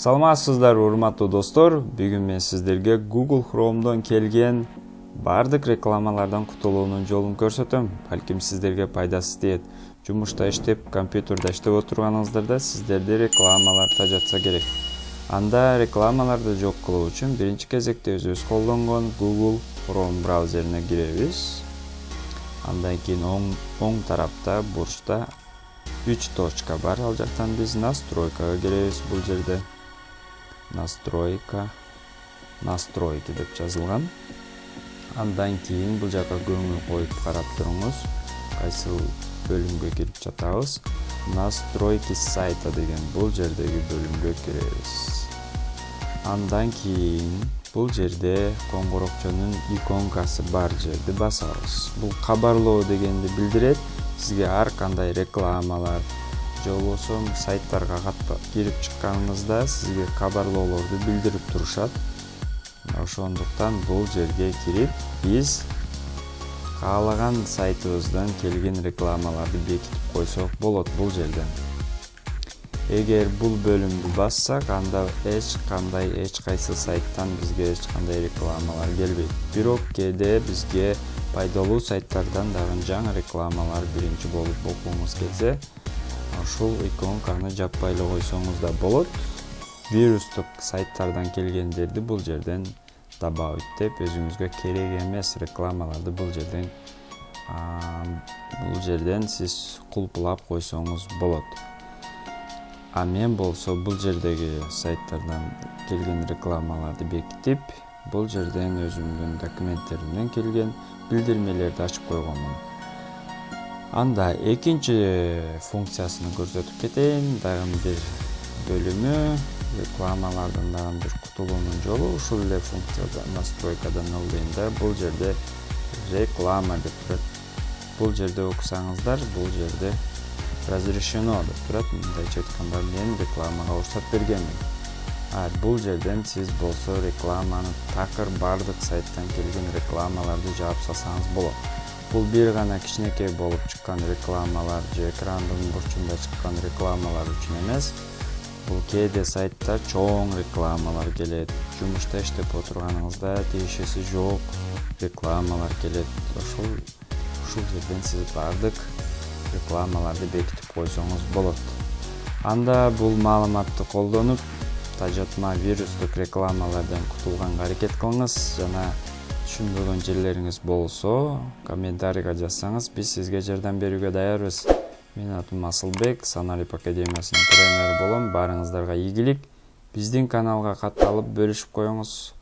Саламатсыздар урматтуу достор. Бүгүн мен сиздерге Google Chrome'дон келген бардык рекламалардан кутулуунун жолун көрсөтөм. Балким сиздерге пайдасы тиет. Жумушта иштеп, компьютерде иштеп отурганыңыздарда сиздерде рекламалар тажатса керек. Анда рекламаларды жок кылуу үчүн биринчи кезекте өзүбүз колдонгон Google Chrome браузерине киребиз. Андан кийин оң тарапта бурчта 3 точка бар. Ал жактан биз настройкага киребиз. Бул жерде настройки деп жазылган. Андан кийин бул жака көңүл коюп карап туруңуз. Кайсыл бөлүмгө кирип жатабыз? Настройки сайта деген бул жердеги бөлүмгө киребиз. Андан кийин бул жерде коңгурокчонун иконкасы бар жерди басабыз. Бул кабарлоо дегенди билдирет. Сизге ар кандай рекламалар же болбосо сайттарга кирип чыкканыңызда сизге кабарлоолорду билдирип турушат. Ошондуктан бул жерге кирип биз каалаган сайтыбыздан келген рекламаларды бекитип койсок болот бул жерден. Эгер бул бөлүмдү бассак, анда эч кайсы сайттан бизге эч кандай рекламалар келбейт. Бирок кээде бизге пайдалуу сайттардан дагы жаңы рекламалар биринчи болуп окуңуз келсе, ушул иконканы жаппай эле койсоңуз да болот. Вирустук сайттардан келгендерди бул жерден добавить деп, өзүңүзгө керек эмес рекламаларды бул жерден сиз кулпулап койсоңуз болот. А мен болсо бул жердеги сайттардан келген рекламаларды бекитип, бул жерден өзүмдүн документтеримден келген билдирмелерди ачып койгонмун. Анда экинчи функциясын көрсөтүп кетейин. Дагы бир бөлүмү рекламалардан дагы бир кутулуунун жолу ушул эле функцияда настройкадан ылдыйында бул жерде реклама деп турат. Бул жерде окусаңыздар, бул жерде разрешено деп турат. Мындайча айтканда мен рекламага уруксат бергенмин. Бул жерден сиз болсо рекламаны такыр бардык сайттан келген рекламаларды жаап салсаңыз болот. Бул бир гана кичинекей болуп чыккан рекламалар же экрандын бурчунда чыккан рекламалар үчүн эмес. Бул кээде сайтта чоң рекламалар келет. Жумушта иштеп отурганыңызда тиешеси жок рекламалар келет. Ушул жерден сиз бардык рекламаларды бекитип койсоңуз болот. Анда бул маалыматты колдонуп тажатма вирустук рекламалардан кутулганга аракет кылыңыз. Жана түшүнбөгөн жерлериңиз болсо комментарийга жазсаңыз, биз сизге жардам берүүгө даярбыз. Менин атым Асылбек, Саналип Академиясынын тренери болом. Барыңыздарга ийгилик. Биздин каналга катталып бөлүшүп коюңуз.